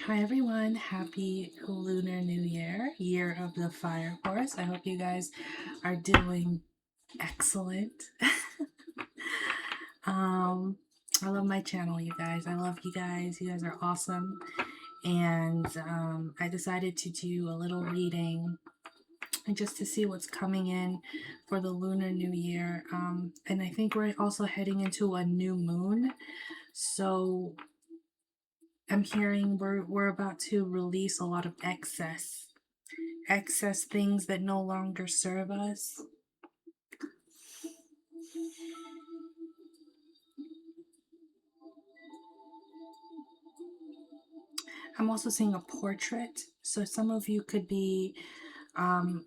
Hi everyone, happy Lunar New Year, year of the fire horse. I hope you guys are doing excellent. um I love my channel, you guys. I love you guys. You guys are awesome. And I decided to do a little reading just to see what's coming in for the Lunar New Year. And I think we're also heading into a new moon. So I'm hearing we're about to release a lot of excess things that no longer serve us. I'm also seeing a portrait. So some of you could be, um,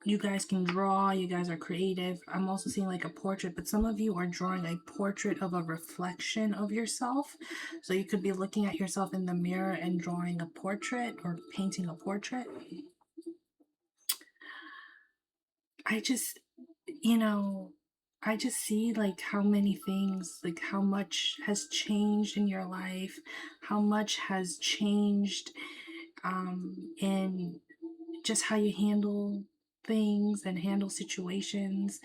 you guys can draw, you guys are creative. I'm also seeing like a portrait, but some of you are drawing a portrait of a reflection of yourself. So you could be looking at yourself in the mirror and drawing a portrait or painting a portrait. I just, you know, I just see like how many things, like how much has changed in your life, how much has changed in just how you handle things and handle situations.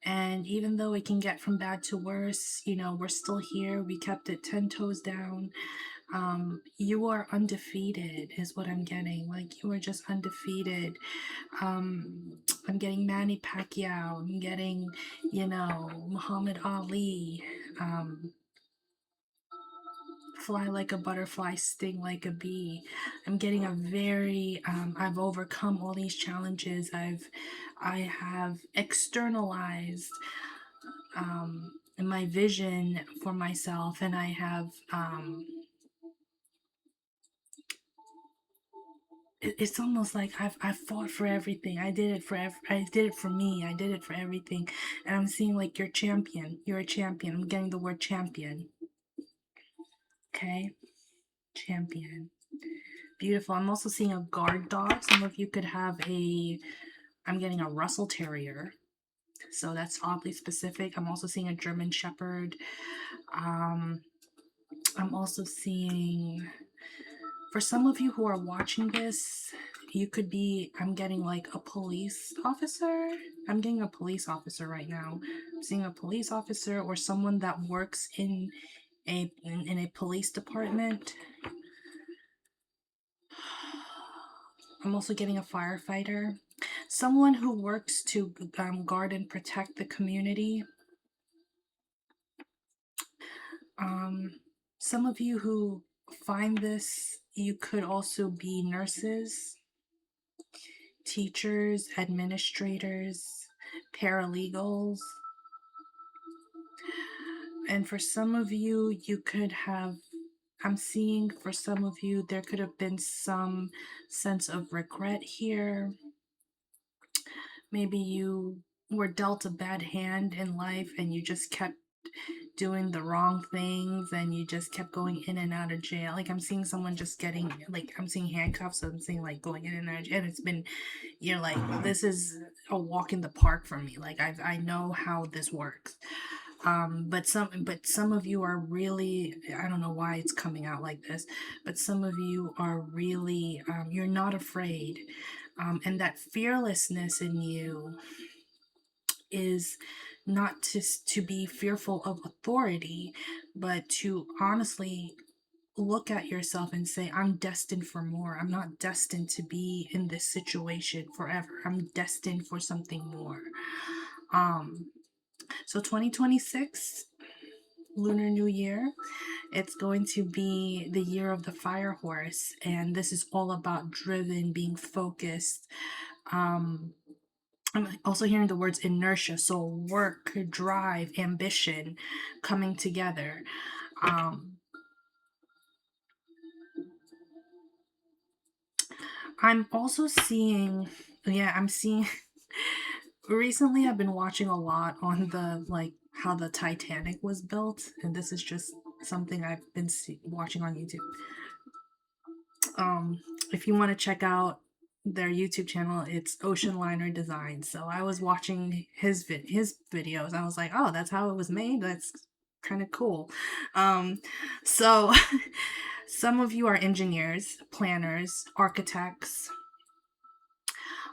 And even though it can get from bad to worse, we're still here. We kept it 10 toes down. You are undefeated is what I'm getting. Like, you are just undefeated. I'm getting Manny Pacquiao. I'm getting, Muhammad Ali. Fly like a butterfly, sting like a bee. I'm getting a very I've overcome all these challenges. I have externalized my vision for myself, and I have it's almost like I've fought for everything. I did it for me. I did it for everything. And I'm seeing like you're champion. You're a champion. I'm getting the word champion. Okay? Champion. Beautiful. I'm also seeing a guard dog. Some of you could have I'm getting a Russell Terrier. So that's oddly specific. I'm also seeing a German Shepherd. I'm also seeing, for some of you who are watching this, you could be, I'm getting like a police officer. I'm getting a police officer right now. I'm seeing a police officer or someone that works in a police department. I'm also getting a firefighter, someone who works to guard and protect the community. Some of you who find this, you could also be nurses, teachers, administrators, paralegals. And for some of you, you could have, I'm seeing for some of you, there could have been some sense of regret here. Maybe you were dealt a bad hand in life and you just kept doing the wrong things and you just kept going in and out of jail. Like, I'm seeing someone just getting, like, I'm seeing handcuffs. So I'm seeing like going in and out of jail. And it's been, you're like, this is a walk in the park for me. Like, I know how this works. But some of you are really, I don't know why it's coming out like this, but some of you are really, you're not afraid. And that fearlessness in you is not to be fearful of authority, but to honestly look at yourself and say, I'm destined for more. I'm not destined to be in this situation forever. I'm destined for something more. So 2026, Lunar New Year, it's going to be the year of the fire horse, and this is all about driven, being focused. I'm also hearing the words inertia, so work, drive, ambition coming together. I'm also seeing, yeah, I'm seeing, recently I've been watching a lot on the, like, how the Titanic was built, and this is just something I've been watching on YouTube. If you want to check out their YouTube channel, it's Ocean Liner Design. So I was watching his videos. I was like, oh, that's how it was made. That's kind of cool. So Some of you are engineers, planners, architects.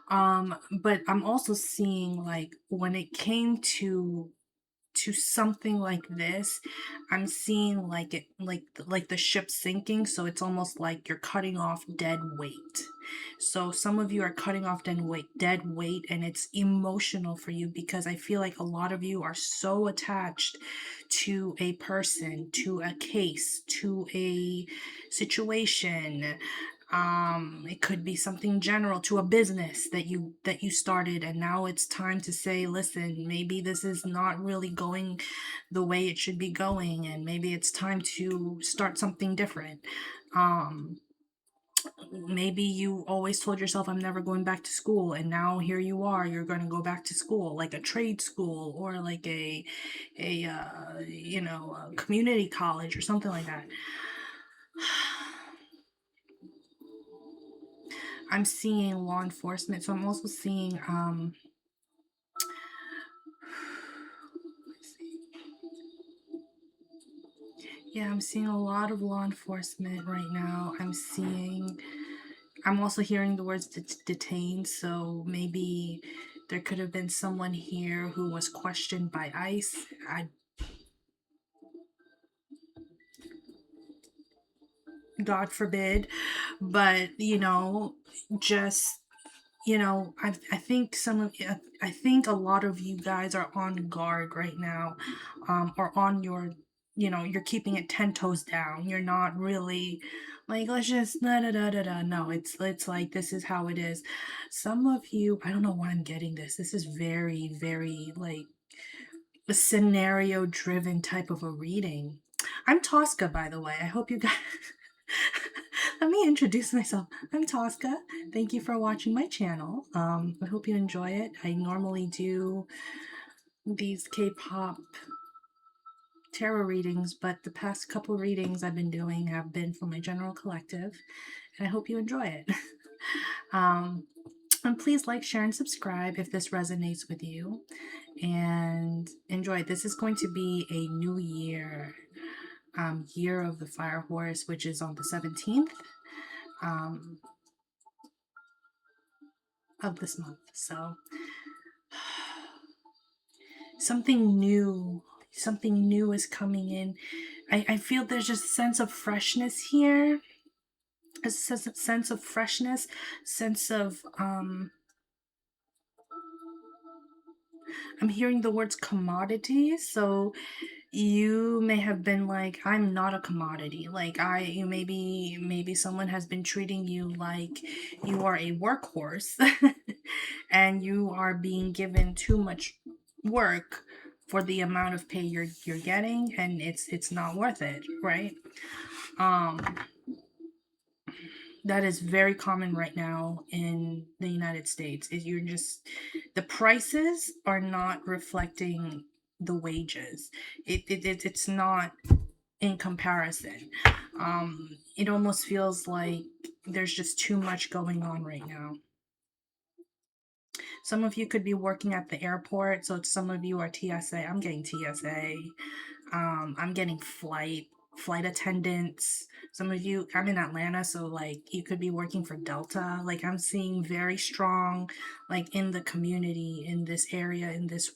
But I'm also seeing like when it came to something like this, I'm seeing like it like the ship sinking, so it's almost like you're cutting off dead weight. So some of you are cutting off dead weight, and it's emotional for you because I feel like a lot of you are so attached to a person, to a case, to a situation. It could be something general, to a business that you started, and now it's time to say, listen, maybe this is not really going the way it should be going, and maybe it's time to start something different. um Maybe you always told yourself, I'm never going back to school, and now here you are, you're going to go back to school, like a trade school, or like a community college or something like that. I'm seeing law enforcement, so I'm also seeing yeah, I'm seeing a lot of law enforcement right now. I'm also hearing the words detained, so maybe there could have been someone here who was questioned by ICE. God forbid, but just I think I think a lot of you guys are on guard right now, or on your, you're keeping it 10 toes down. You're not really like, let's just da da da da da. No, it's like, this is how it is. Some of you, I don't know why I'm getting this. This is very, very like a scenario driven type of a reading. I'm Tosca, by the way. I hope you guys. Let me introduce myself. I'm Tosca. Thank you for watching my channel. I hope you enjoy it. I normally do these K-pop tarot readings, but the past couple readings I've been doing have been for my general collective, and I hope you enjoy it. um, and please like, share, and subscribe if this resonates with you, and enjoy. This is going to be a new year, year of the fire horse, which is on the 17th um, of this month. So something new is coming in. I feel there's just a sense of freshness here, a sense of freshness, sense of I'm hearing the words commodity. So you may have been like, I'm not a commodity. Like, you maybe someone has been treating you like you are a workhorse, and you are being given too much work for the amount of pay you're getting, and it's not worth it, right? um that is very common right now in the United States. Is you're just the prices are not reflecting the wages. It's not in comparison. It almost feels like there's just too much going on right now. Some of you could be working at the airport, so some of you are TSA. I'm getting TSA. I'm getting flight attendants. Some of you, I'm in Atlanta, so like you could be working for Delta. Like, I'm seeing very strong, like, in the community, in this area, in this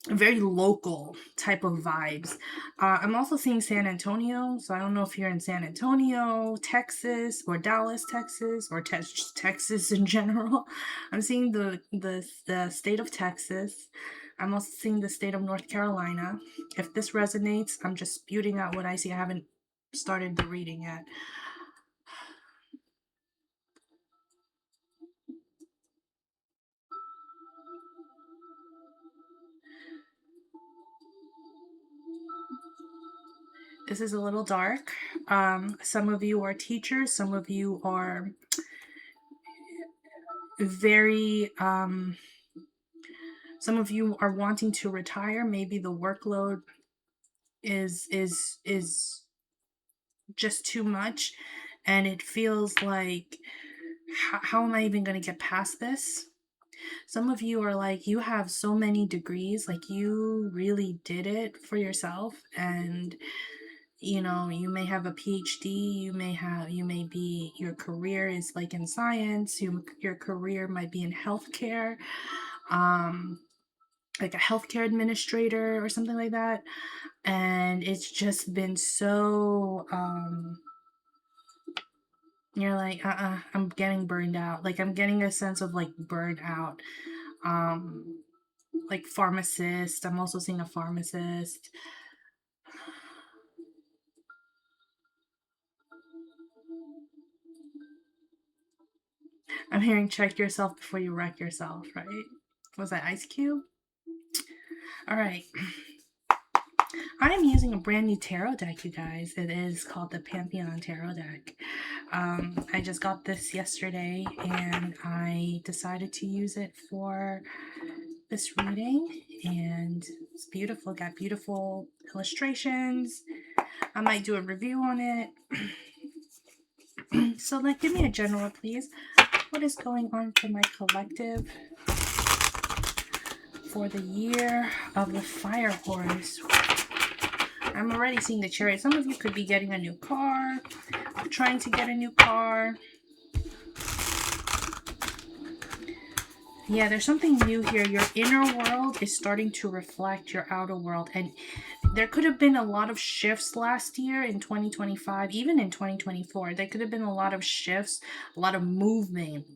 very local type of vibes. I'm also seeing San Antonio, so I don't know if you're in San Antonio, Texas, or Dallas, Texas, or Texas in general. I'm seeing the state of Texas. I'm also seeing the state of North Carolina. If this resonates, I'm just spewing out what I see. I haven't started the reading yet. This is a little dark. Some of you are teachers, some of you are very some of you are wanting to retire. Maybe the workload is just too much, and it feels like, how am I even going to get past this? Some of you are like, you have so many degrees, like you really did it for yourself, and You know, you may have a PhD, your career is like in science, your career might be in healthcare, um, like a healthcare administrator or something like that. And it's just been so, you're like, I'm getting burned out. Like, I'm getting a sense of like burned out. Um, like pharmacist. I'm also seeing a pharmacist. I'm hearing check yourself before you wreck yourself, right? Was that Ice Cube? All right. I am using a brand new tarot deck, you guys. It is called the Pantheon Tarot deck. I just got this yesterday and I decided to use it for this reading, and it's beautiful. Got beautiful illustrations. I might do a review on it. So, like, give me a general, please. What is going on for my collective for the year of the Fire Horse? I'm already seeing the Chariot. Some of you could be getting a new car, trying to get a new car. Yeah, there's something new here. Your inner world is starting to reflect your outer world. And there could have been a lot of shifts last year in 2025, even in 2024. There could have been a lot of shifts, a lot of movement,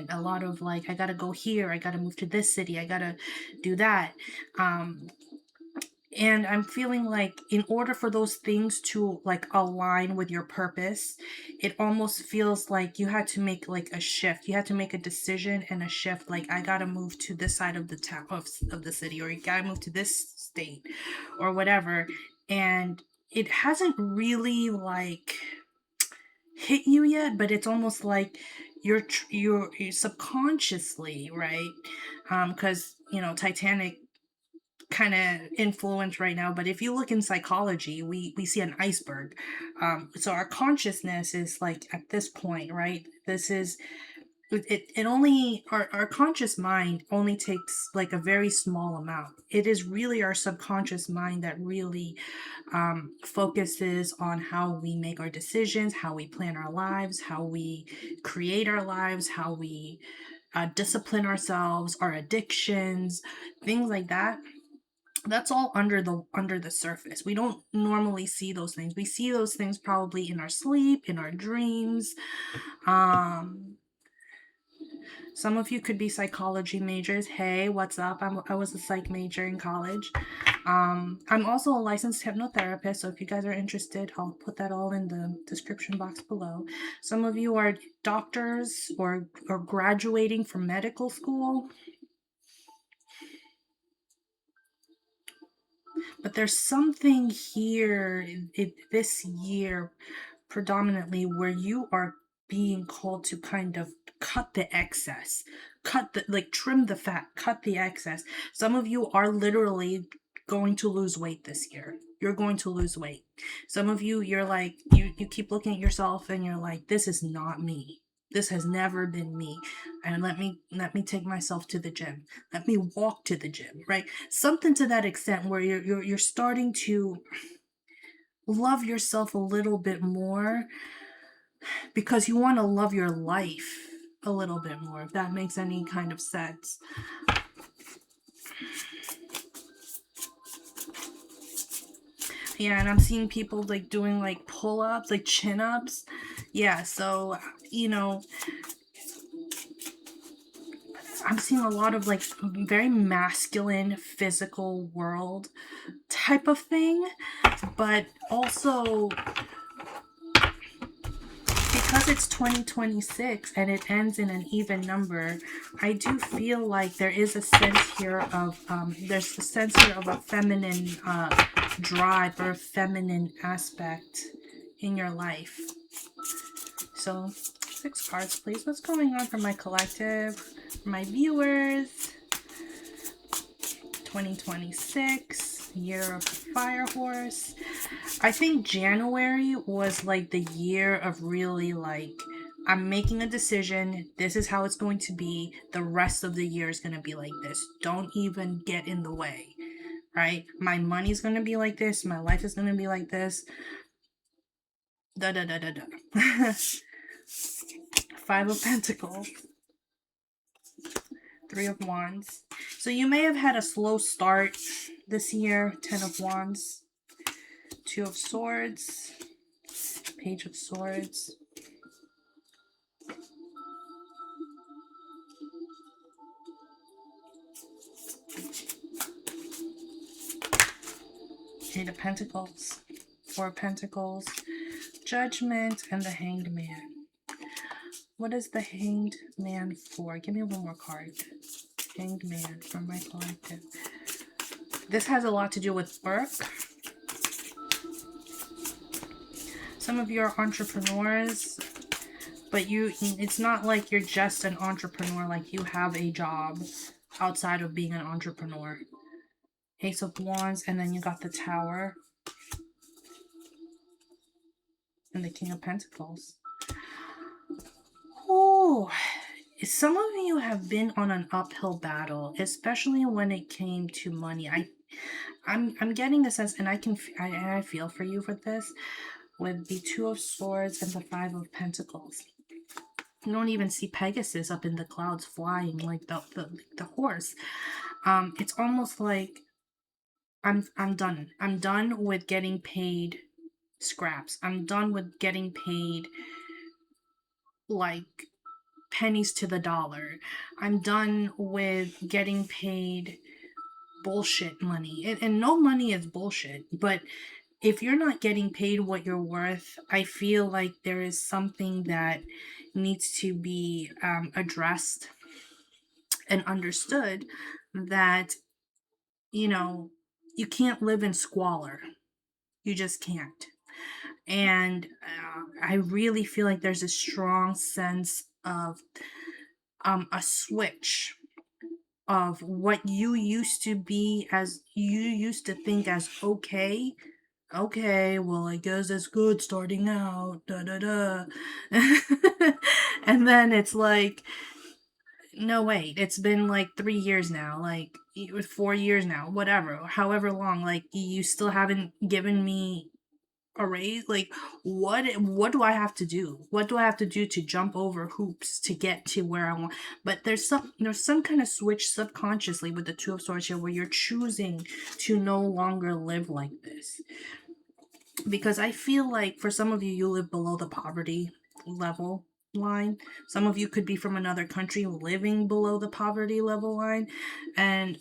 a lot of like, I got to go here. I got to move to this city. I got to do that. And I'm feeling like in order for those things to like align with your purpose, it almost feels like you had to make like a shift. You had to make a decision and a shift. Like, I gotta move to this side of the town of the city, or you gotta move to this state or whatever. And it hasn't really like hit you yet, but it's almost like you're subconsciously, right? Because you know, Titanic kind of influence right now, but if you look in psychology, we see an iceberg. So our consciousness is like at this point, right? This is it only our conscious mind only takes like a very small amount. It is really our subconscious mind that really focuses on how we make our decisions, how we plan our lives, how we create our lives, how we discipline ourselves, our addictions, things like that. That's all under the surface. We don't normally see those things. We see those things probably in our sleep, in our dreams. um some of you could be psychology majors. Hey, what's up? I was a psych major in college. I'm also a licensed hypnotherapist, so if you guys are interested, I'll put that all in the description box below. Some of you are doctors or graduating from medical school. But there's something here this year predominantly where you are being called to kind of cut the excess, cut the like trim the fat, cut the excess. Some of you are literally going to lose weight this year. You're going to lose weight. Some of you, you're like, you keep looking at yourself and you're like, this is not me. This has never been me. And let me take myself to the gym. Let me walk to the gym, right? Something to that extent where you're starting to love yourself a little bit more because you want to love your life a little bit more, if that makes any kind of sense. Yeah, and I'm seeing people like doing like pull-ups, like chin-ups. Yeah, so you know, I'm seeing a lot of like very masculine physical world type of thing, but also because it's 2026 and it ends in an even number, I do feel like there is a sense here of there's a sense here of a feminine drive or a feminine aspect in your life. So 6 cards, please. What's going on for my collective, for my viewers? 2026, year of the Fire Horse. I think January was like the year of really like, I'm making a decision. This is how it's going to be. The rest of the year is going to be like this. Don't even get in the way. right? My money's going to be like this. My life is going to be like this. Da da da da da. Five of Pentacles. Three of Wands. So you may have had a slow start this year. Ten of Wands. Two of Swords. Page of Swords. Eight of Pentacles. Four of Pentacles. Judgment and the Hanged Man. What is the Hanged Man for? Give me one more card. Hanged Man from my collective. This has a lot to do with work. Some of you are entrepreneurs, but it's not like you're just an entrepreneur, like you have a job outside of being an entrepreneur. Ace of Wands, and then you got the Tower and the King of Pentacles. Oh, some of you have been on an uphill battle, especially when it came to money. I'm getting a sense, and I feel for you for this, with the Two of Swords and the Five of Pentacles. You don't even see Pegasus up in the clouds flying like the horse. It's almost like I'm done. I'm done with getting paid scraps. I'm done with getting paid like pennies to the dollar. I'm done with getting paid bullshit money. And no money is bullshit, but if you're not getting paid what you're worth, I feel like there is something that needs to be addressed and understood, that, you know, you can't live in squalor. You just can't. And I really feel like there's a strong sense of a switch of what you used to be, as you used to think as okay. Okay, well, I guess that's good starting out, da da da. And then it's like, no, wait, it's been like 3 years now, like 4 years now, whatever, however long, like you still haven't given me a raise. Like, what do I have to do? What do I have to do to jump over hoops to get to where I want? But there's some kind of switch subconsciously with the Two of Swords here, where you're choosing to no longer live like this. Because I feel like for some of you, you live below the poverty level line. Some of you could be from another country living below the poverty level line. And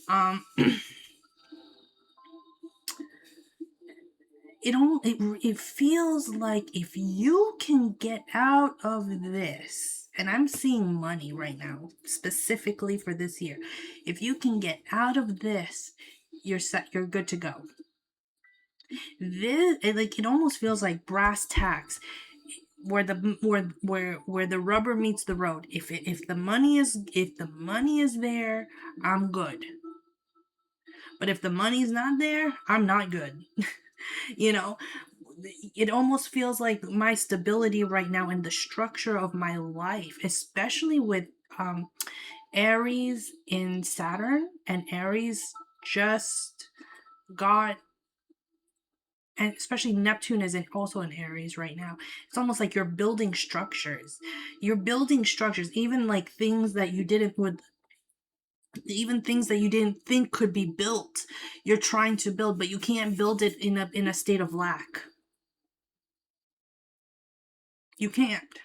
it feels like if you can get out of this, and I'm seeing money right now specifically for this year, if you can get out of this, you're set, you're good to go. This, it almost feels like brass tacks, where the rubber meets the road. If the money is there, I'm good. But if the money's not there, I'm not good. You know, it almost feels like my stability right now and the structure of my life, especially with Aries in Saturn, and Aries just got, and especially Neptune is also in Aries right now. It's almost like you're building structures. You're building structures, even like things that you didn't would even things that you didn't think could be built. You're trying to build, but you can't build it in a state of lack. You can't.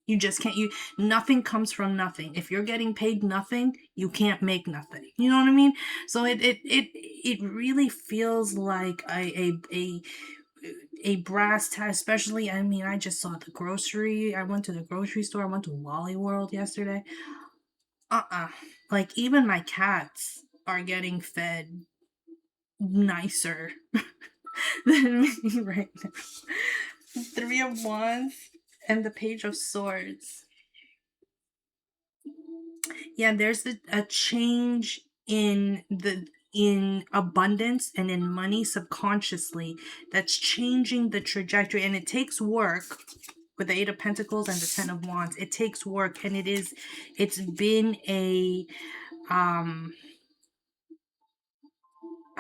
You just can't. Nothing comes from nothing. If you're getting paid nothing, you can't make nothing. You know what I mean? So it really feels like a brass tie, especially, I mean, I just saw the grocery. I went to the grocery store. I went to Wally World yesterday. Like, even my cats are getting fed nicer than me right now. Three of Wands and the Page of Swords. Yeah, there's a change in abundance and in money subconsciously that's changing the trajectory, and it takes work. With the Eight of Pentacles and the Ten of Wands, it takes work, and it's been a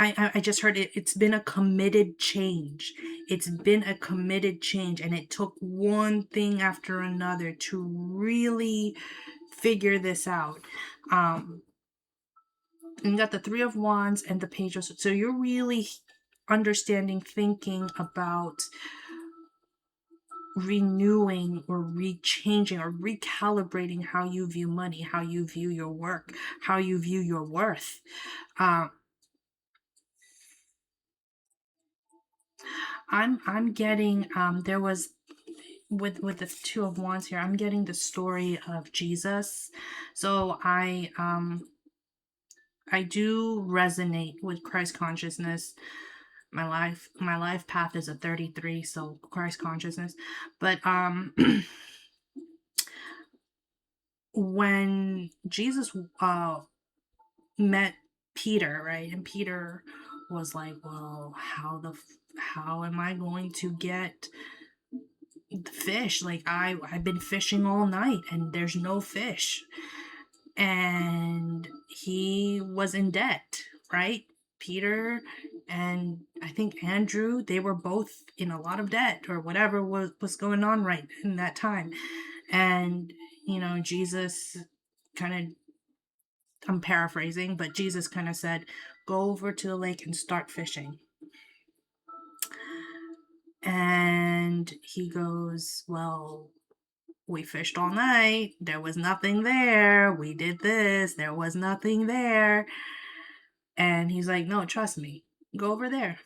I just heard it. It's been a committed change. It's been a committed change, and it took one thing after another to really figure this out. Um, and you got the Three of Wands and the Page of Swords. So you're really understanding, thinking about renewing or rechanging or recalibrating how you view money, how you view your work, how you view your worth. Um, I'm getting there was with the Two of Wands here, I'm getting the story of Jesus. So I do resonate with Christ consciousness. My life path is a 33, so Christ consciousness. But when Jesus met Peter, right? And Peter was like, "Well, how am I going to get the fish? Like I've been fishing all night and there's no fish." And he was in debt, right? Peter and I think Andrew, they were both in a lot of debt or whatever was going on right in that time. And Jesus kind of, I'm paraphrasing, but Jesus kind of said, "Go over to the lake and start fishing." And he goes, "Well, we fished all night. There was nothing there. We did this. There was nothing there." And he's like, "No, trust me. Go over there.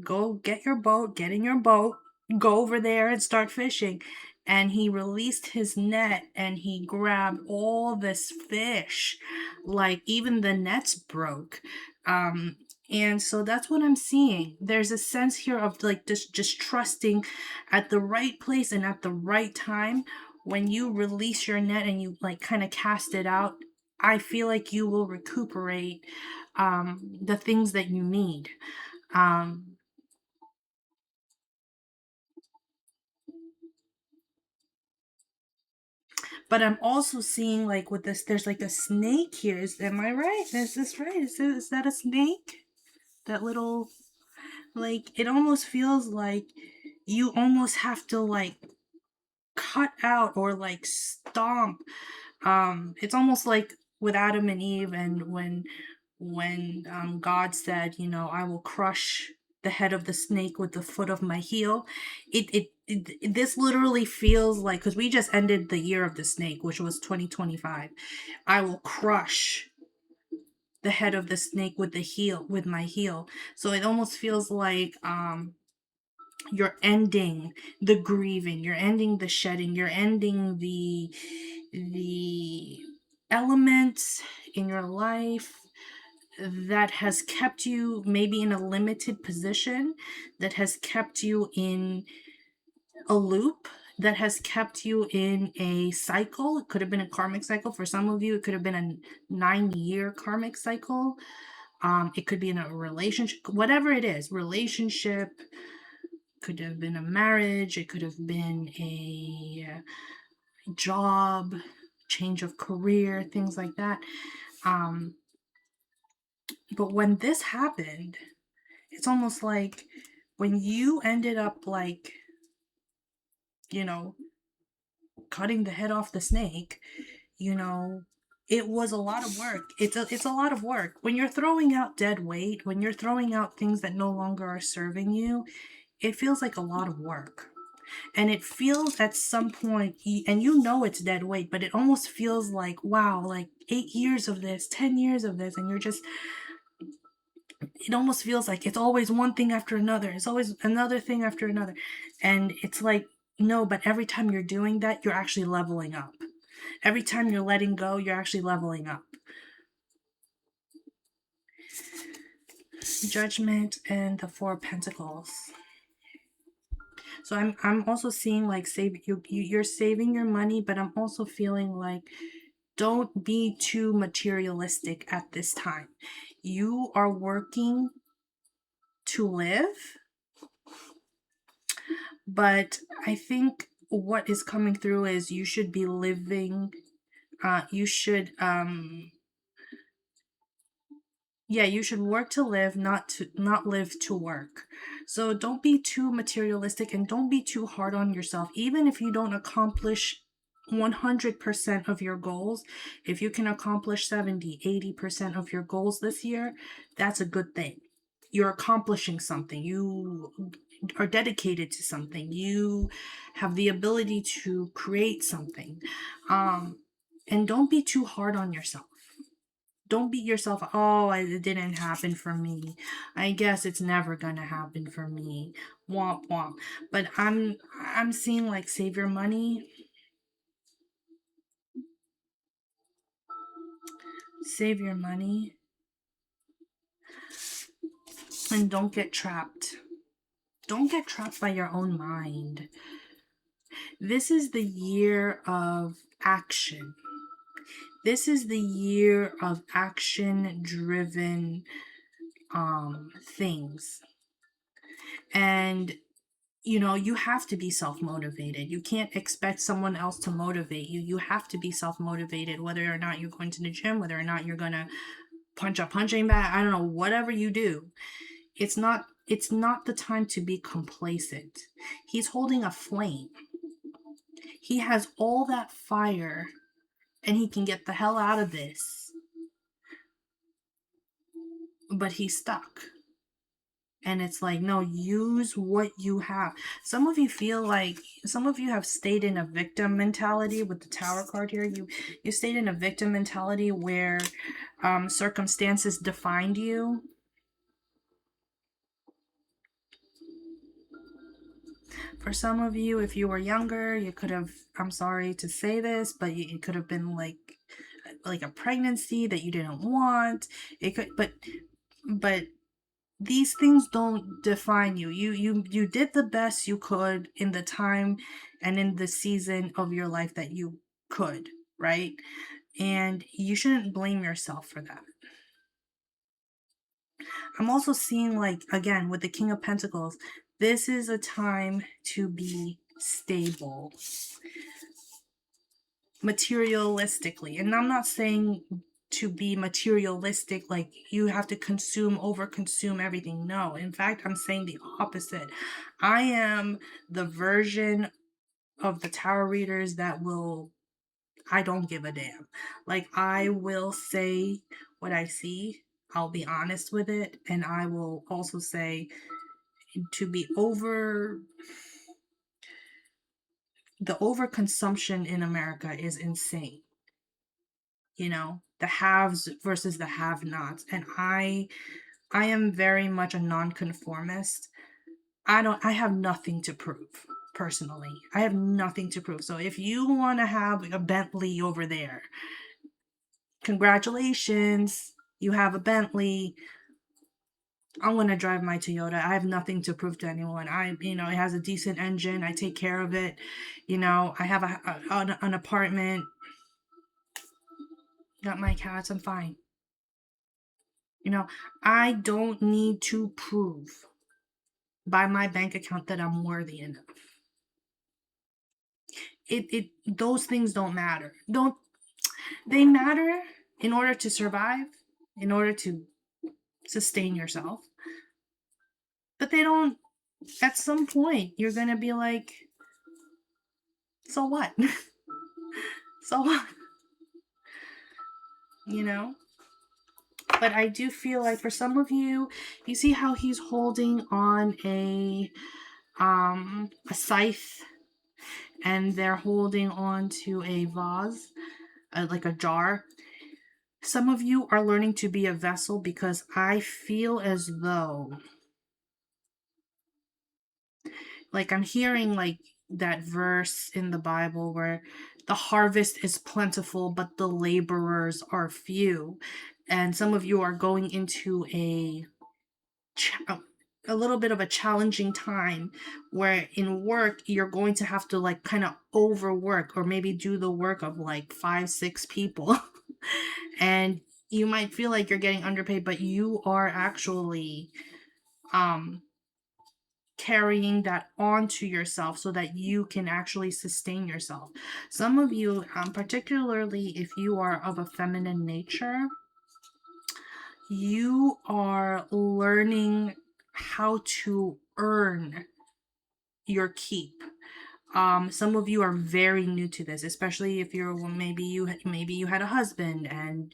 Go get your boat, get in your boat, go over there and start fishing." And he released his net and he grabbed all this fish. Like even the nets broke. Um and so that's what I'm seeing. There's a sense here of like just trusting at the right place and at the right time. When you release your net and you like kind of cast it out, I feel like you will recuperate the things that you need. Um, but I'm also seeing like with this, there's like a snake here. Am I right? Is this right? Is that a snake? That little, like, it almost feels like you almost have to like cut out or like stomp. It's almost like with Adam and Eve, and when God said, "I will crush the head of the snake with the foot of my heel." This literally feels like, because we just ended the year of the snake, which was 2025. I will crush the head of the snake with my heel. So it almost feels like you're ending the grieving, you're ending the shedding, you're ending the elements in your life that has kept you maybe in a limited position, that has kept you in a loop, that has kept you in a cycle. It could have been a karmic cycle. For some of you, it could have been a 9-year karmic cycle. It could be in a relationship, whatever it is, relationship, could have been a marriage, it could have been a job, change of career, things like that. Um, but when this happened, it's almost like when you ended up like, you know, cutting the head off the snake, you know, it was a lot of work. It's a lot of work. When you're throwing out dead weight, when you're throwing out things that no longer are serving you, it feels like a lot of work. And it feels at some point, and it's dead weight, but it almost feels like, wow, like 8 years of this, 10 years of this, and you're just, it almost feels like it's always one thing after another. It's always another thing after another. And it's like, no, but every time you're doing that, you're actually leveling up. Every time you're letting go, you're actually leveling up. Judgment and the Four of Pentacles. So I'm also seeing like you're saving your money, but I'm also feeling like don't be too materialistic at this time. You are working to live, but I think what is coming through is you should be living, you should Yeah, you should work to live, not live to work. So don't be too materialistic and don't be too hard on yourself. Even if you don't accomplish 100% of your goals, if you can accomplish 70, 80% of your goals this year, that's a good thing. You're accomplishing something. You are dedicated to something. You have the ability to create something. And don't be too hard on yourself. Don't beat yourself. Oh, it didn't happen for me. I guess it's never gonna happen for me. Womp womp. But I'm seeing like save your money. Save your money and don't get trapped. Don't get trapped by your own mind. This is the year of action. This is the year of action driven things. And you have to be self-motivated. You can't expect someone else to motivate you. You have to be self-motivated, whether or not you're going to the gym, whether or not you're going to punch a punching bag, I don't know, whatever you do. It's not the time to be complacent. He's holding a flame. He has all that fire and he can get the hell out of this. But he's stuck. And it's like, no, use what you have. Some of you have stayed in a victim mentality with the Tower card here. You stayed in a victim mentality where circumstances defined you. For some of you, if you were younger, you could have, I'm sorry to say this, but it could have been like a pregnancy that you didn't want. It could, but these things don't define you. You did the best you could in the time and in the season of your life that you could, right? And you shouldn't blame yourself for that. I'm also seeing, like, again with the King of Pentacles, this is a time to be stable materialistically. And I'm not saying to be materialistic like you have to over consume everything. No, in fact, I'm saying the opposite. I am the version of the tarot readers that I don't give a damn. Like, I will say what I see, I'll be honest with it, and I will also say to be the overconsumption in America is insane. The haves versus the have-nots. And I am very much a nonconformist. I have nothing to prove. Personally, I have nothing to prove. So if you want to have a Bentley over there, congratulations, you have a Bentley. I'm going to drive my Toyota. I have nothing to prove to anyone. It has a decent engine. I take care of it. I have an apartment. Got my cats. I'm fine. I don't need to prove by my bank account that I'm worthy enough. Those things don't matter. They matter in order to survive, in order to sustain yourself. But they don't, at some point, you're going to be like, so what? So what? But I do feel like for some of you, you see how he's holding on a scythe, and they're holding on to a vase, like a jar. Some of you are learning to be a vessel, because I feel as though, like, I'm hearing like that verse in the Bible where the harvest is plentiful, but the laborers are few. And some of you are going into a little bit of a challenging time where in work you're going to have to like kind of overwork, or maybe do the work of like 5-6 people. And you might feel like you're getting underpaid, but you are actually carrying that onto yourself so that you can actually sustain yourself. Some of you, particularly if you are of a feminine nature, you are learning how to earn your keep. Some of you are very new to this, especially if you're, well, maybe you had a husband and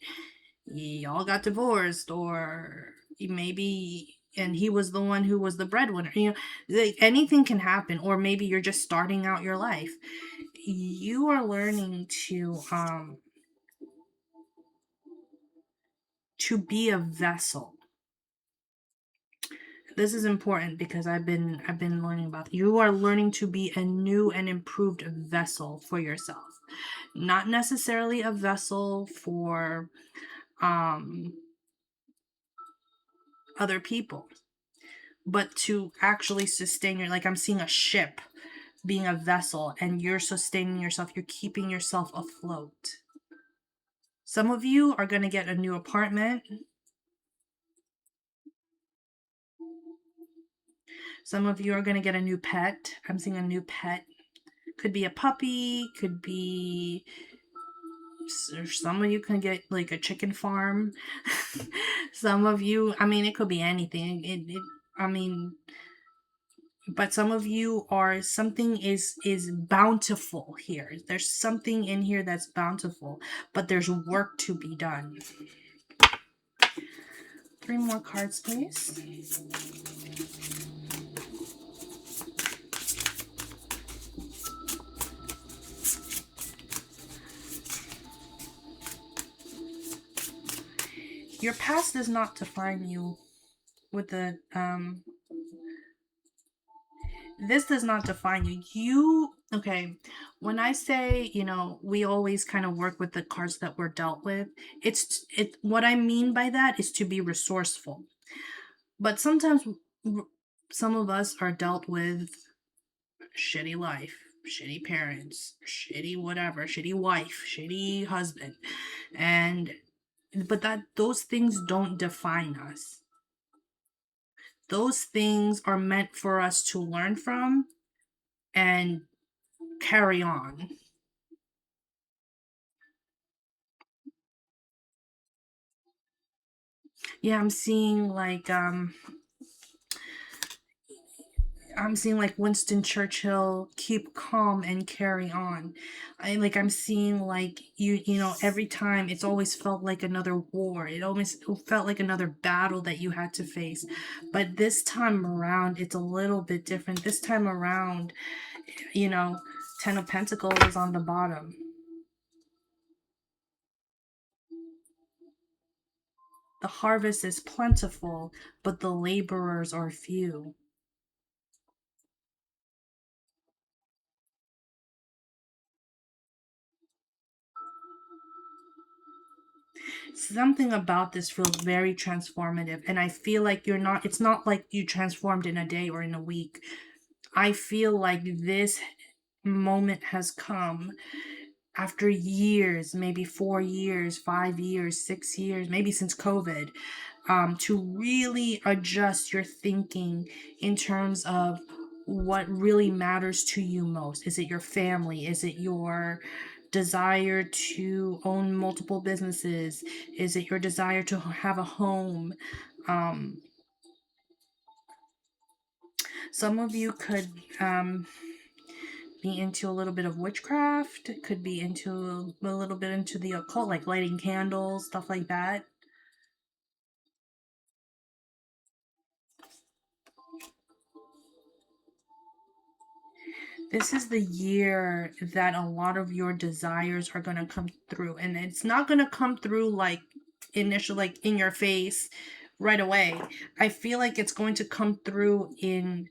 y'all got divorced, or maybe and he was the one who was the breadwinner. Like, anything can happen, or maybe you're just starting out your life. You are learning to be a vessel. This is important because I've been learning about. You are learning to be a new and improved vessel for yourself. Not necessarily a vessel for um other people, but to actually sustain your, like, I'm seeing a ship being a vessel, and you're sustaining yourself, you're keeping yourself afloat. Some of you are going to get a new apartment. Some of you are going to get a new pet. I'm seeing a new pet. Could be a puppy, could be, some of you can get like a chicken farm. Some of you, I mean, it could be anything. I mean, but some of you are, something is bountiful here. There's something in here that's bountiful, but there's work to be done. 3 more cards, please. Your past does not define you. With the this does not define you. Okay, when I say, we always kind of work with the cards that we're dealt with, what I mean by that is to be resourceful. But sometimes some of us are dealt with shitty life, shitty parents, shitty whatever, shitty wife, shitty husband. But those things don't define us. Those things are meant for us to learn from and carry on. Yeah, I'm seeing like Winston Churchill, keep calm and carry on. I'm seeing like every time it's always felt like another war. It almost felt like another battle that you had to face. But this time around it's a little bit different. This time around, 10 of Pentacles is on the bottom. The harvest is plentiful, but the laborers are few. Something about this feels very transformative, and I feel like it's not like you transformed in a day or in a week. I feel like this moment has come after years, maybe 4 years, 5 years, 6 years, maybe since COVID, to really adjust your thinking in terms of what really matters to you most. Is it your family? Is it your desire to own multiple businesses? Is it your desire to have a home? Um, some of you could be into a little bit of witchcraft, could be into a little bit into the occult, like lighting candles, stuff like that. This is the year that a lot of your desires are going to come through, and it's not going to come through like initial, like in your face right away. I feel like it's going to come through in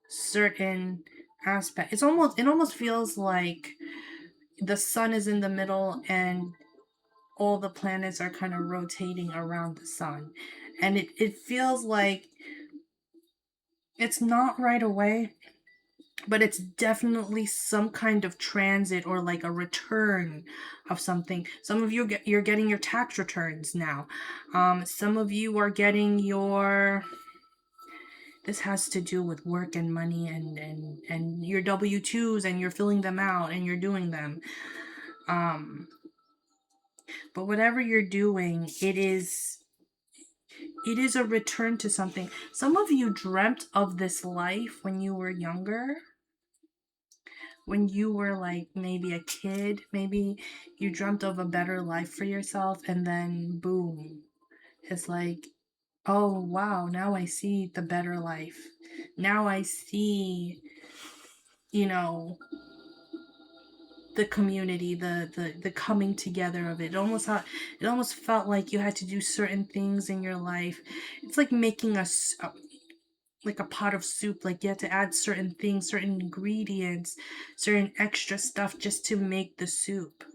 certain aspect. It almost feels like the sun is in the middle and all the planets are kind of rotating around the sun, and it feels like it's not right away, but it's definitely some kind of transit or like a return of something. Some of you you're getting your tax returns now. Some of you are getting your, this has to do with work and money, and your W-2s, and you're filling them out and you're doing them. But whatever you're doing, it is a return to something. Some of you dreamt of this life when you were younger, when you were like maybe a kid. Maybe you dreamt of a better life for yourself, and then boom, it's like, oh wow, now I see the better life. Now I see, you know, the community, the coming together of it. It almost felt like you had to do certain things in your life. It's like making like a pot of soup. Like you had to add certain things, certain ingredients, certain extra stuff just to make the soup.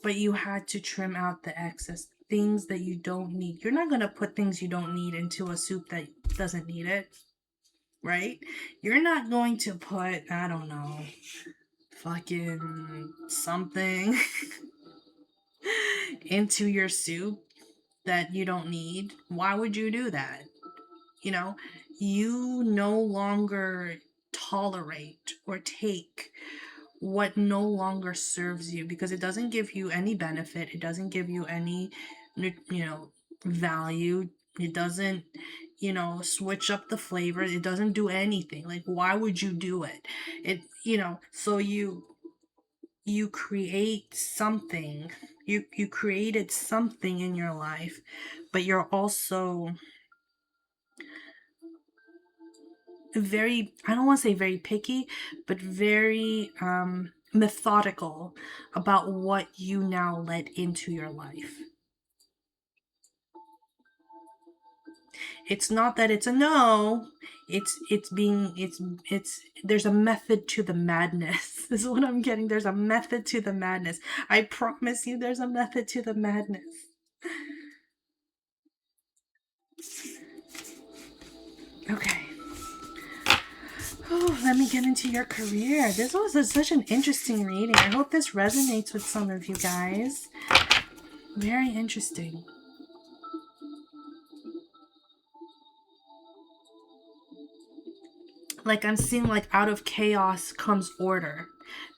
But you had to trim out the excess things that you don't need. You're not going to put things you don't need into a soup that doesn't need it, right? You're not going to put, I don't know, fucking something into your soup that you don't need. Why would you do that? You know, you no longer tolerate or take what no longer serves you, because it doesn't give you any benefit. It doesn't give you any, value. It doesn't, switch up the flavor. It doesn't do anything. Like, why would you do it? So you create something. You created something in your life, but you're also very, I don't want to say very picky, but very methodical about what you now let into your life. It's not that it's a no. It's there's a method to the madness. This is what I'm getting. There's a method to the madness. I promise you there's a method to the madness. Okay. Oh, let me get into your career. This was such an interesting reading. I hope this resonates with some of you guys. Very interesting. Like, I'm seeing, like, out of chaos comes order.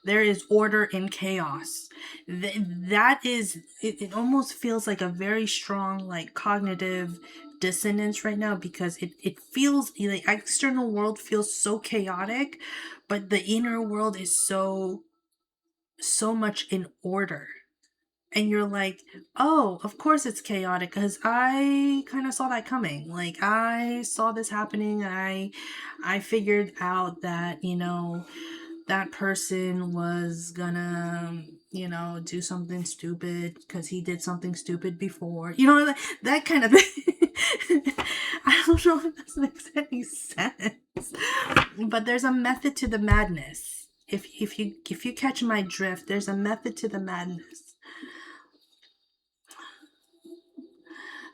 There is order in chaos. That is, it almost feels like a very strong, like, cognitive dissonance right now, because it feels, the external world feels so chaotic, but the inner world is so much in order. And you're like, oh, of course it's chaotic, because I kind of saw that coming. Like, I saw this happening, and I figured out that, that person was gonna, do something stupid because he did something stupid before. That kind of thing. I don't know if this makes any sense. But there's a method to the madness. If you catch my drift, there's a method to the madness.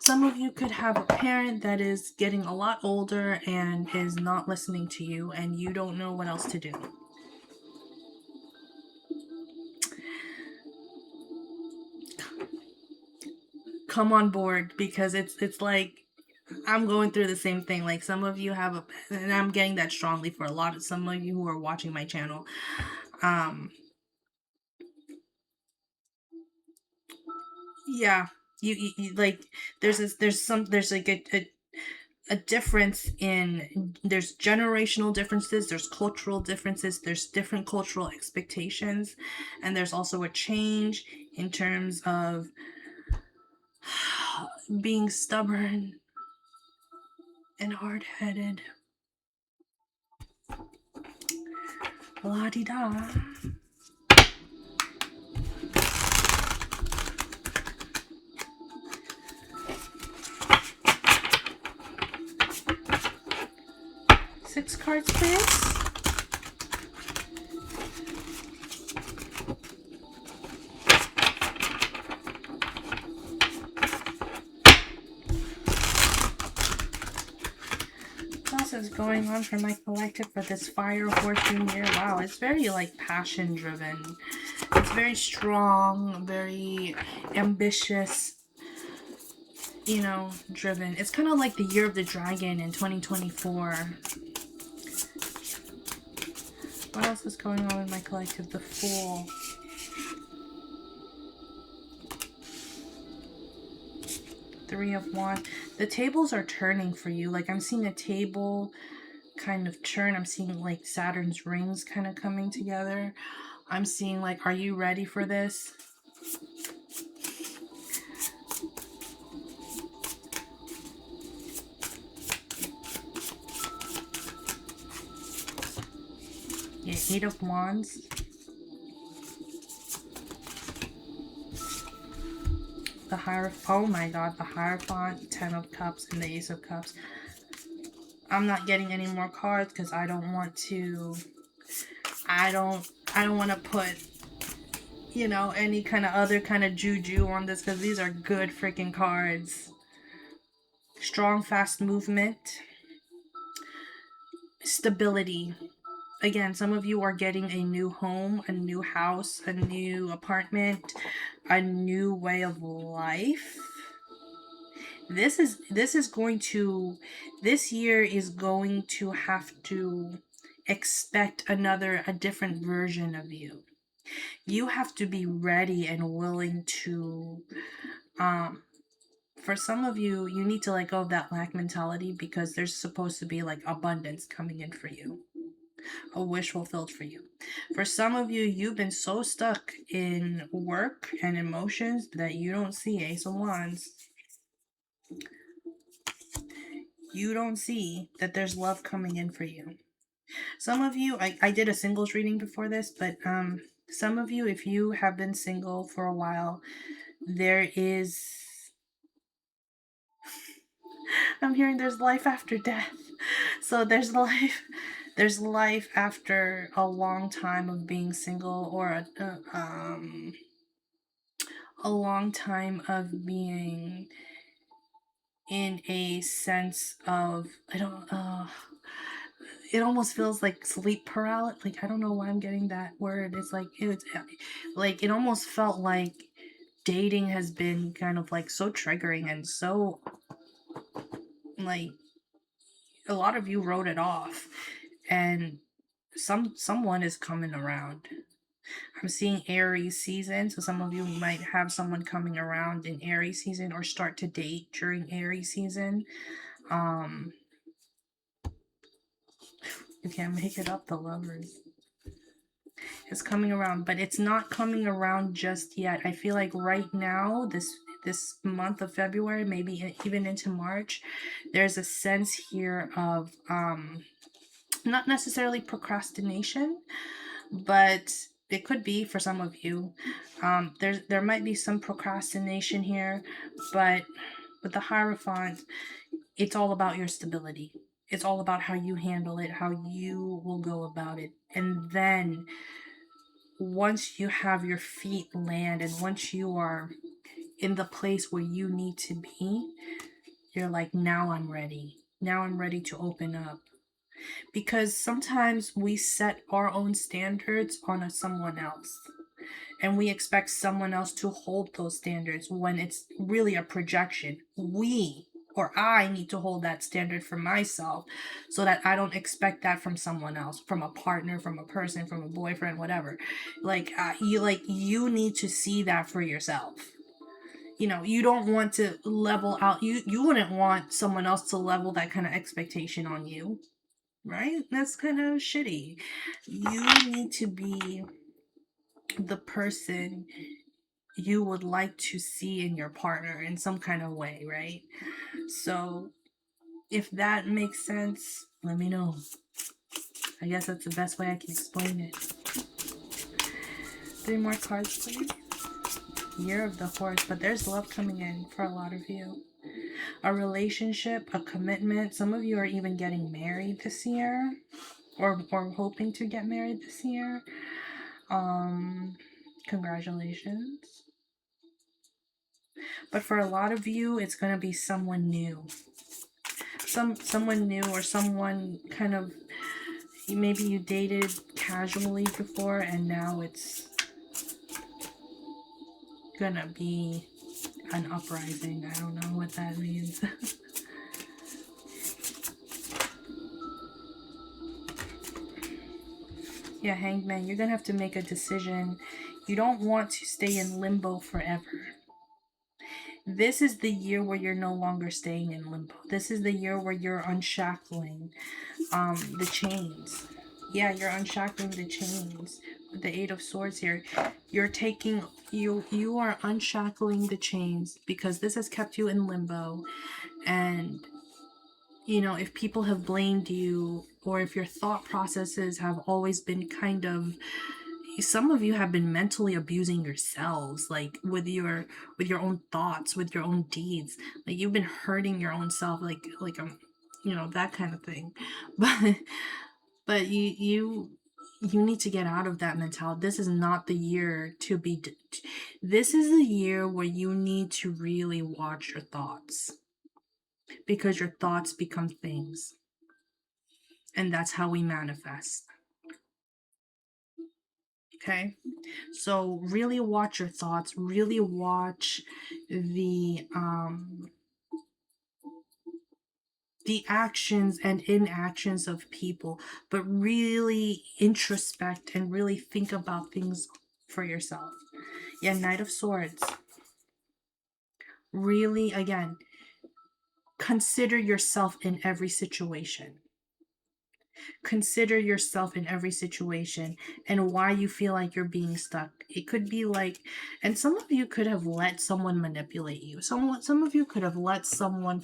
Some of you could have a parent that is getting a lot older and is not listening to you, and you don't know what else to do. Come on board, because it's like, I'm going through the same thing. Like, some of you have and I'm getting that strongly for some of you who are watching my channel. Yeah, you like, there's like a difference in, there's generational differences, there's cultural differences, there's different cultural expectations, and there's also a change in terms of being stubborn and hard-headed. La-di-da. Six cards, please. What else is going on for my collective for this fire horse new year? Wow, it's very, like, passion driven. It's very strong, very ambitious, driven. It's kind of like the year of the dragon in 2024. What else is going on in my collective? The Fool. Three of Wands. The tables are turning for you. Like, I'm seeing a table kind of turn. I'm seeing like Saturn's rings kind of coming together. I'm seeing like, are you ready for this? Yeah, Eight of Wands. The Hierophant. Oh my god, the Hierophant, Ten of Cups, and the Ace of Cups. I'm not getting any more cards because I don't want to. I don't want to put, you know, any kind of other kind of juju on this because these are good freaking cards. Strong, fast movement. Stability. Again, some of you are getting a new home, a new house, a new apartment, a new way of life. This year is going to have to expect a different version of you. You have to be ready and willing to, for some of you, you need to let go of that lack mentality because there's supposed to be like abundance coming in for you. A wish fulfilled for you. For some of you, you've been so stuck in work and emotions that you don't see Ace of Wands. You don't see that there's love coming in for you. Some of you, I did a singles reading before this, but some of you, if you have been single for a while, there is, I'm hearing there's life after death. So there's life after a long time of being single, or a long time of being in a sense of, it almost feels like sleep paralysis. Like, I don't know why I'm getting that word. It's like it almost felt like dating has been kind of like so triggering and so like a lot of you wrote it off, and someone is coming around. I'm seeing Aries season, so some of you might have someone coming around in Aries season or start to date during Aries season. You can't make it up, the Lovers is coming around, but it's not coming around just yet. I feel like right now, this month of February, maybe even into March, there's a sense here of not necessarily procrastination, but it could be for some of you. There might be some procrastination here, but with the Hierophant, it's all about your stability. It's all about how you handle it, how you will go about it. And then once you have your feet land and once you are in the place where you need to be, you're like, now I'm ready. Now I'm ready to open up. Because sometimes we set our own standards on someone else, and we expect someone else to hold those standards when it's really a projection. I need to hold that standard for myself so that I don't expect that from someone else, from a partner, from a person, from a boyfriend, whatever. You need to see that for yourself. You know, you don't want to level out. You wouldn't want someone else to level that kind of expectation on you, right? That's kind of shitty. You need to be the person you would like to see in your partner in some kind of way, right? So if that makes sense, let me know. I guess that's the best way I can explain it. 3 more cards, please. Year of the Horse, but there's love coming in for a lot of you. A relationship, a commitment. Some of you are even getting married this year, or hoping to get married this year. Congratulations. But for a lot of you, it's going to be someone new. Someone new, or someone kind of, maybe you dated casually before and now it's gonna be an uprising. I don't know what that means. Yeah, Hanged Man, you're gonna have to make a decision. You don't want to stay in limbo forever. This is the year where you're no longer staying in limbo. This is the year where you're unshackling the chains. Yeah, you're unshackling the chains with the Eight of Swords here. You're taking you are unshackling the chains because this has kept you in limbo. And you know, if people have blamed you, or if your thought processes have always been kind of, some of you have been mentally abusing yourselves, like with your own thoughts, with your own deeds, like you've been hurting your own self, like you know, that kind of thing. but but you need to get out of that mentality. This is not the year to be this is the year where you need to really watch your thoughts, because your thoughts become things, and that's how we manifest. Okay, so really watch your thoughts, really watch the actions and inactions of people, but really introspect and really think about things for yourself. Yeah, Knight of Swords. Really, again, consider yourself in every situation. Consider yourself in every situation and why you feel like you're being stuck. It could be like, and some of you could have let someone manipulate you. Some of you could have let someone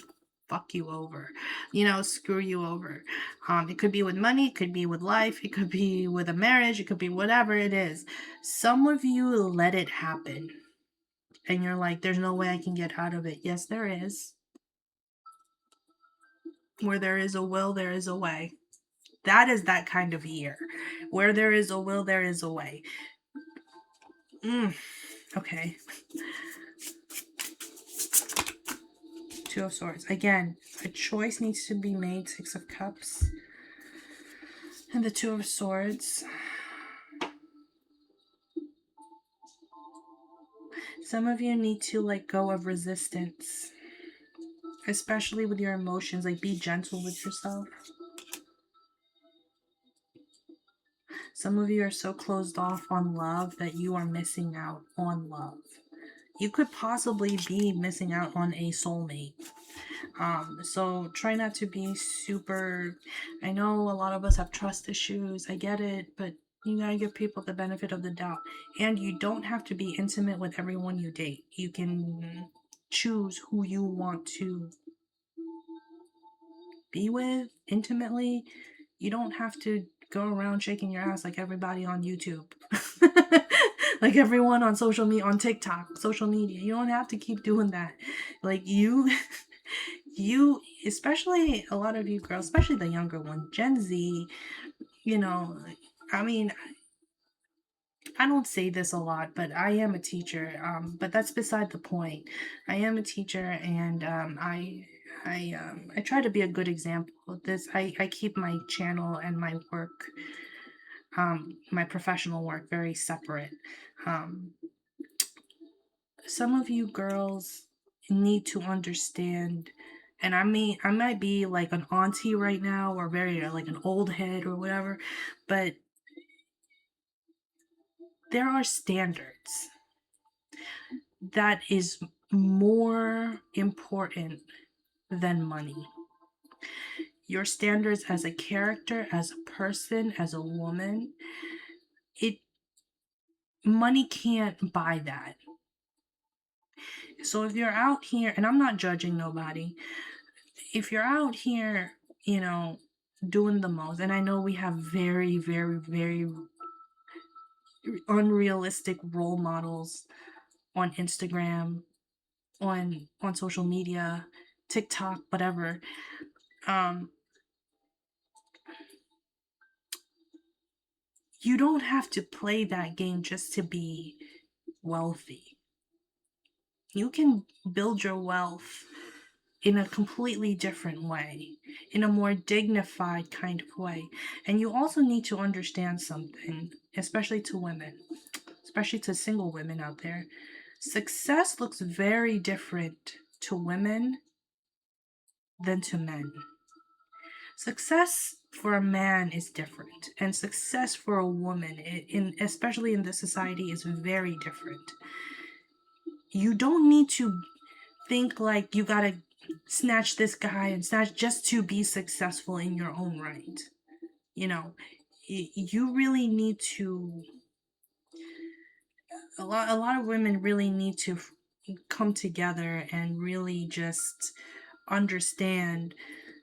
fuck you over, you know, screw you over. It could be with money, it could be with life, it could be with a marriage, it could be whatever it is. Some of you let it happen. And you're like, there's no way I can get out of it. Yes, there is. Where there is a will, there is a way. That is that kind of year. Where there is a will, there is a way. Okay. Two of Swords. Again, a choice needs to be made. Six of Cups. And the Two of Swords. Some of you need to let go of resistance, especially with your emotions. Like, be gentle with yourself. Some of you are so closed off on love that you are missing out on love. You could possibly be missing out on a soulmate. So try not to be super, I know a lot of us have trust issues, I get it, but you gotta give people the benefit of the doubt. And you don't have to be intimate with everyone you date. You can choose who you want to be with intimately. You don't have to go around shaking your ass like everybody on YouTube. Like everyone on social media, on TikTok, social media. You don't have to keep doing that. Like you, especially a lot of you girls, especially the younger one, Gen Z, you know, I mean, I don't say this a lot, but I am a teacher. But that's beside the point. I am a teacher, and I try to be a good example of this. I keep my channel and my work, my professional work, very separate. Um, some of you girls need to understand, and I might be like an auntie right now, or very like an old head or whatever, but there are standards that is more important than money. Your standards as a character, as a person, as a woman, it money can't buy that. So if you're out here, and I'm not judging nobody, if you're out here, you know, doing the most, and I know we have very, very, very unrealistic role models on Instagram, on social media, TikTok, whatever. Um, you don't have to play that game just to be wealthy. You can build your wealth in a completely different way, in a more dignified kind of way. And you also need to understand something, especially to women, especially to single women out there. Success looks very different to women than to men. Success for a man is different, and success for a woman, especially in this society, is very different. You don't need to think like you gotta snatch this guy and snatch just to be successful in your own right. You know, you really need to, a lot of women really need to come together and really just understand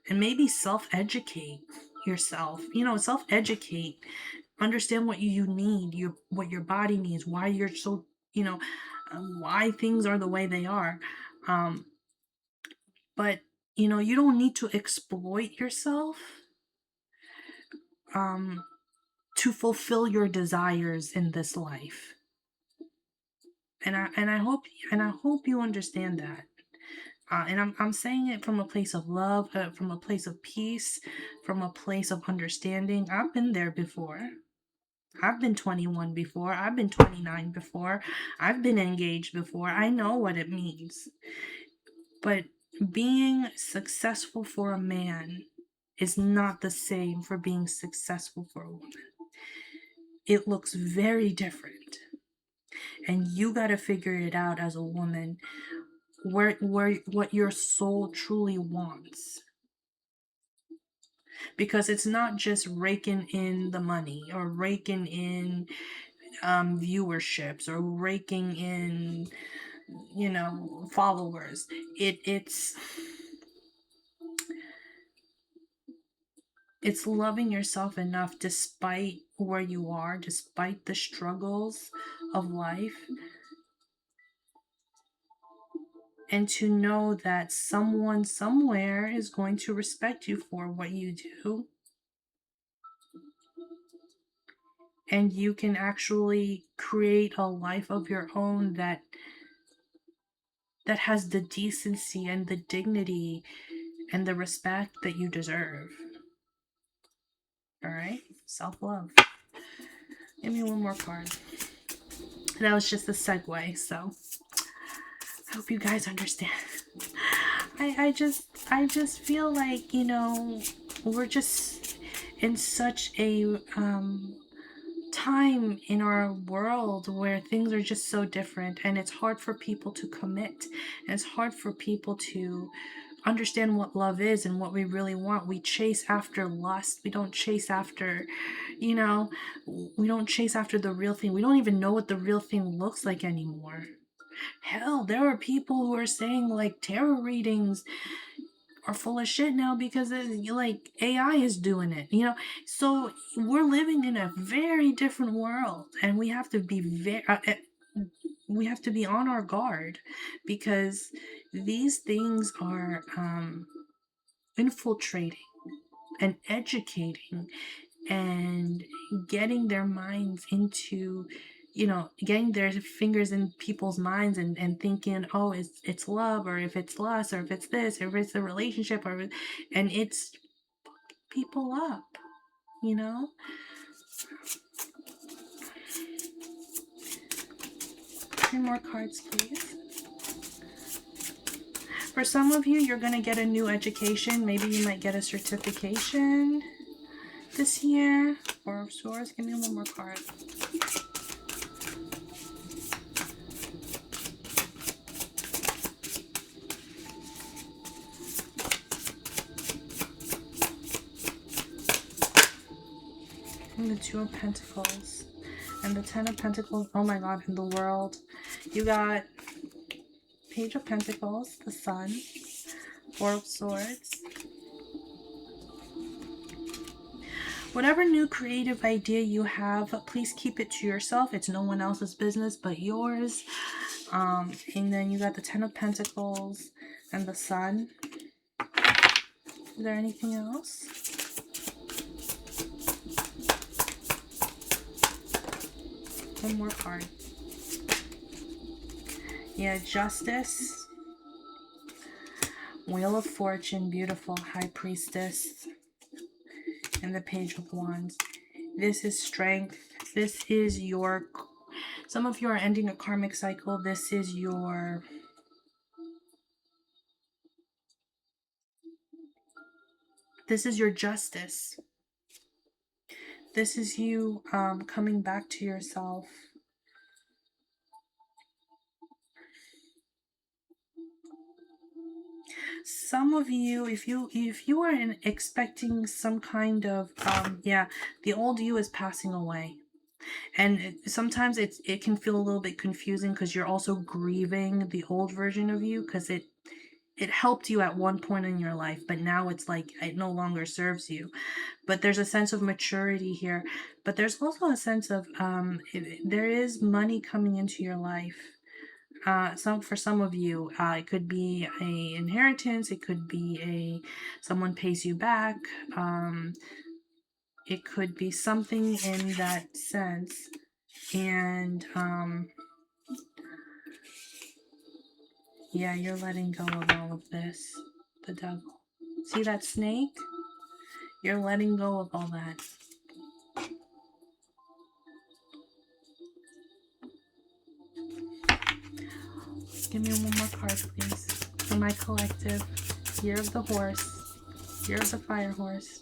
and maybe self-educate yourself. Self-educate, understand what you need, what your body needs, why you're so, you know why things are the way they are. But you don't need to exploit yourself um to fulfill your desires in this life. And I hope you understand that. And I'm saying it from a place of love, from a place of peace, from a place of understanding. I've been there before. I've been 21 before. I've been 29 before. I've been engaged before. I know what it means. But being successful for a man is not the same for being successful for a woman. It looks very different. And you got to figure it out as a woman, where what your soul truly wants. Because it's not just raking in the money or raking in viewerships or raking in followers. It's loving yourself enough despite where you are, despite the struggles of life, and to know that someone somewhere is going to respect you for what you do, and you can actually create a life of your own that has the decency and the dignity and the respect that you deserve. All right? Self-love. Give me one more card. That was just a segue, so I hope you guys understand. I just feel like, we're just in such a time in our world where things are just so different, and it's hard for people to commit, and it's hard for people to understand what love is and what we really want. We chase after lust. We don't chase after, we don't chase after the real thing. We don't even know what the real thing looks like anymore. Hell, there are people who are saying like tarot readings are full of shit now because like AI is doing it, So we're living in a very different world, and we have to be we have to be on our guard, because these things are infiltrating and educating and getting their minds into, getting their fingers in people's minds, and thinking, oh, it's love, or if it's lust, or if it's this, or if it's a relationship, and it's people up, you know. 3 more cards, please. For some of you, you're going to get a new education. Maybe you might get a certification this year. Four of Swords. Give me one more card. And the Two of Pentacles. And the Ten of Pentacles. Oh my God, in the world. You got Page of Pentacles, the Sun, Four of Swords. Whatever new creative idea you have, please keep it to yourself. It's no one else's business but yours. And then you got the Ten of Pentacles and the Sun. Is there anything else? One more card. Yeah, Justice. Wheel of Fortune, beautiful. High Priestess. And the Page of Wands. This is strength. This is your... Some of you are ending a karmic cycle. This is your... This is your justice. This is you coming back to yourself. Some of you, if you are expecting some kind of yeah, the old you is passing away. And sometimes it can feel a little bit confusing because you're also grieving the old version of you, because it helped you at one point in your life, but now it's like it no longer serves you. But there's a sense of maturity here, but there's also a sense of there is money coming into your life. For some of you, it could be a inheritance, it could be a someone pays you back, it could be something in that sense. And yeah, you're letting go of all of this. The devil. See that snake? You're letting go of all that. Give me one more card, please. For my collective. Year of the horse. Year of the fire horse.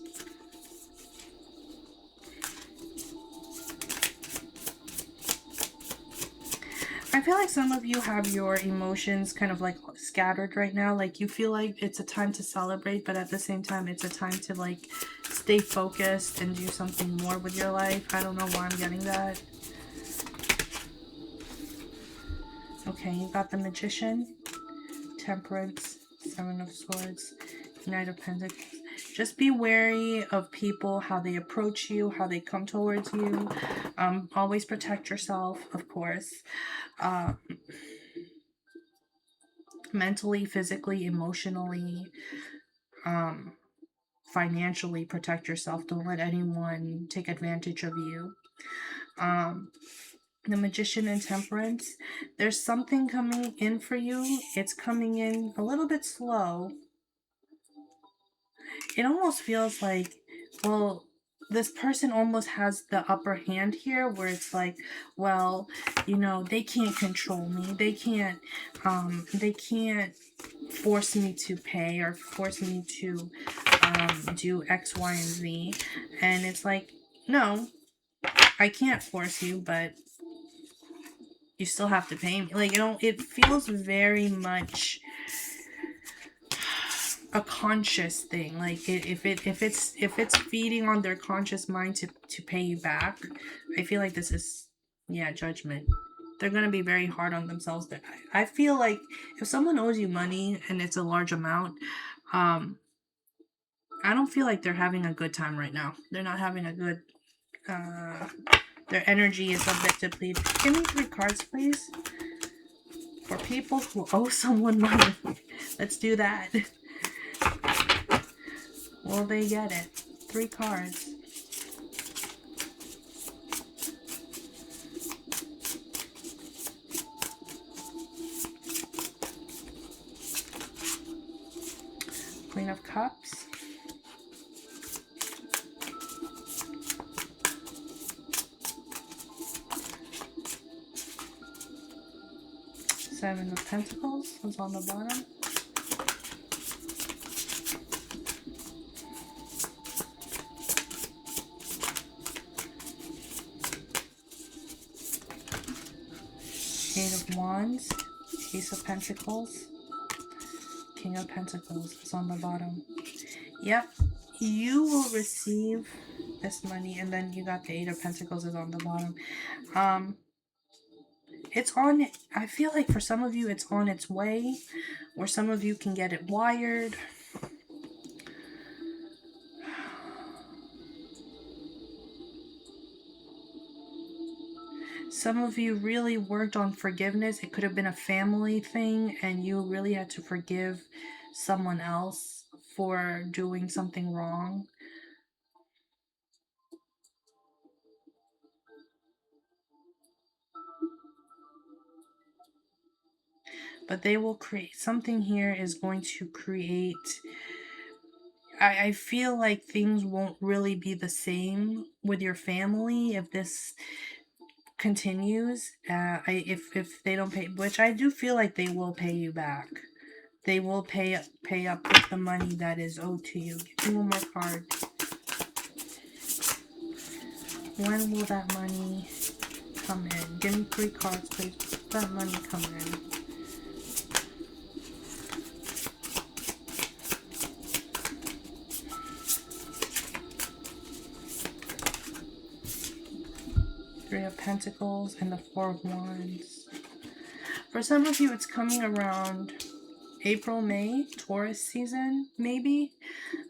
I feel like some of you have your emotions kind of like scattered right now. Like you feel like it's a time to celebrate, but at the same time, it's a time to like stay focused and do something more with your life. I don't know why I'm getting that. Okay, you got the Magician, Temperance, Seven of Swords, Knight of Pentacles. Just be wary of people, how they approach you, how they come towards you. Always protect yourself, of course. Mentally, physically, emotionally, financially protect yourself. Don't let anyone take advantage of you. The Magician and Temperance. There's something coming in for you. It's coming in a little bit slow. It almost feels like, well, this person almost has the upper hand here, where it's like, well, you know, they can't control me. They can't force me to pay or force me to do X, Y, and Z. And it's like, no, I can't force you, but you still have to pay me. Like, you know, it feels very much a conscious thing. Like if it's feeding on their conscious mind to pay you back, I feel like this is, yeah, judgment. They're gonna be very hard on themselves. But I feel like if someone owes you money and it's a large amount, I don't feel like they're having a good time right now. They're not having a good. Their energy is a bit depleted. Give me 3 cards, please, for people who owe someone money. Let's do that. Will they get it? 3 cards. Queen of Cups. Seven of Pentacles was on the bottom. Eight of Wands, Ace of Pentacles, King of Pentacles is on the bottom. Yep, you will receive this money, and then you got the Eight of Pentacles is on the bottom. It's on, I feel like for some of you it's on its way, or some of you can get it wired. Some of you really worked on forgiveness. It could have been a family thing, and you really had to forgive someone else for doing something wrong. But they will create something here, is going to create. I feel like things won't really be the same with your family if this continues. If they don't pay, which I do feel like they will pay you back. They will pay up with the money that is owed to you. Give me one more card. When will that money come in? Give me 3 cards, please. That money come in. Three of Pentacles and the Four of Wands. For some of you, it's coming around April, May, Taurus season, maybe.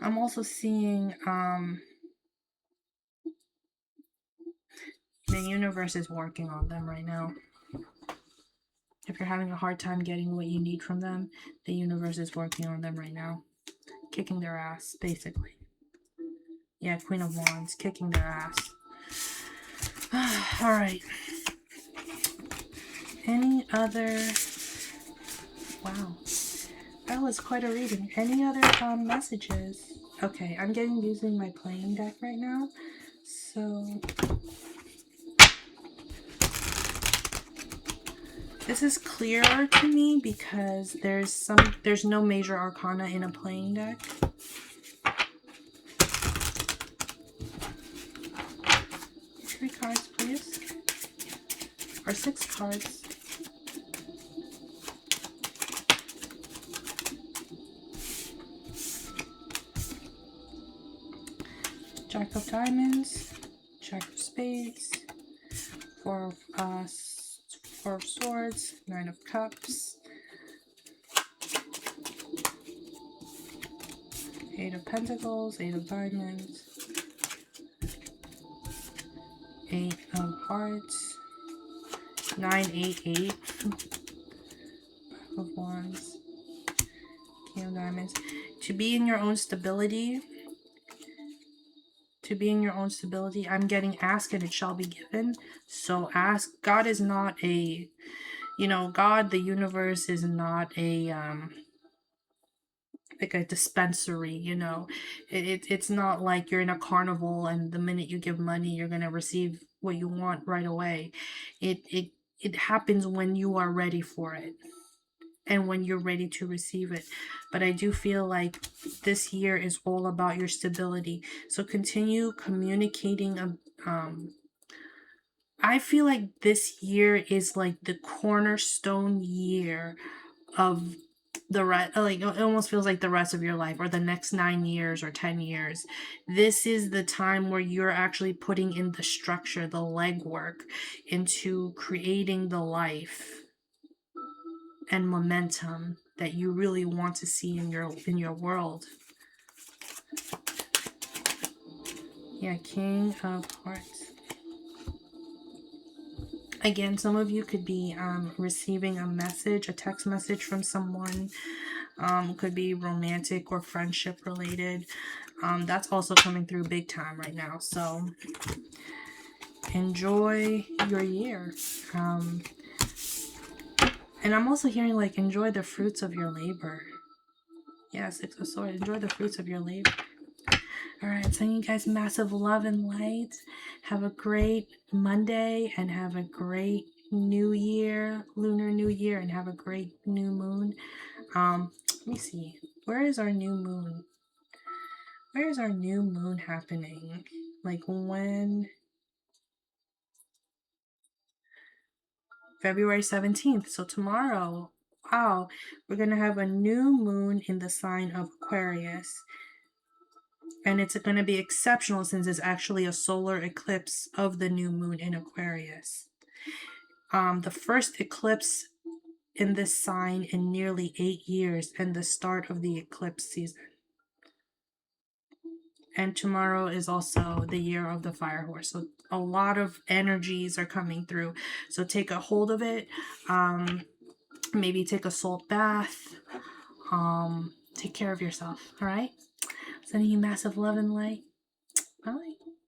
I'm also seeing the universe is working on them right now. If you're having a hard time getting what you need from them, the universe is working on them right now. Kicking their ass, basically. Yeah, Queen of Wands, kicking their ass. Alright. Any other... Wow. That was quite a reading. Any other messages? Okay, I'm using my playing deck right now. So... this is clearer to me because there's no major arcana in a playing deck. 3 cards, please. Or 6 cards. Jack of Diamonds, Jack of Spades, Four of Swords, 9 of Cups, 8 of Pentacles, 8 of Diamonds, 8 of Hearts, 9, 8, 8, 5 of Wands, King of Diamonds. To be in your own stability, I'm getting ask and it shall be given. So ask. God is not a, God, the universe is not a, like a dispensary, it's not like you're in a carnival and the minute you give money you're going to receive what you want right away. It happens when you are ready for it and when you're ready to receive it. But I do feel like this year is all about your stability, so continue communicating. I feel like this year is like the cornerstone year of the rest. Like, it almost feels like the rest of your life, or the next 9 years or 10 years. This is the time where you're actually putting in the structure, the legwork into creating the life and momentum that you really want to see in your world. Yeah, King of Hearts. Again, some of you could be receiving a text message from someone. Could be romantic or friendship related. That's also coming through big time right now. So enjoy your year. And I'm also hearing like enjoy the fruits of your labor. Yeah, 6 of Swords. Enjoy the fruits of your labor. Alright, sending you guys massive love and light. Have a great Monday and have a great new year, lunar new year, and have a great new moon. Let me see. Where is our new moon? Where is our new moon happening? Like when? February 17th. So tomorrow. Wow. We're going to have a new moon in the sign of Aquarius. And it's going to be exceptional since it's actually a solar eclipse of the new moon in Aquarius. The first eclipse in this sign in nearly 8 years, and the start of the eclipse season. And tomorrow is also the year of the fire horse. So a lot of energies are coming through. So take a hold of it. Maybe take a salt bath. Take care of yourself. All right. Sending you massive love and light.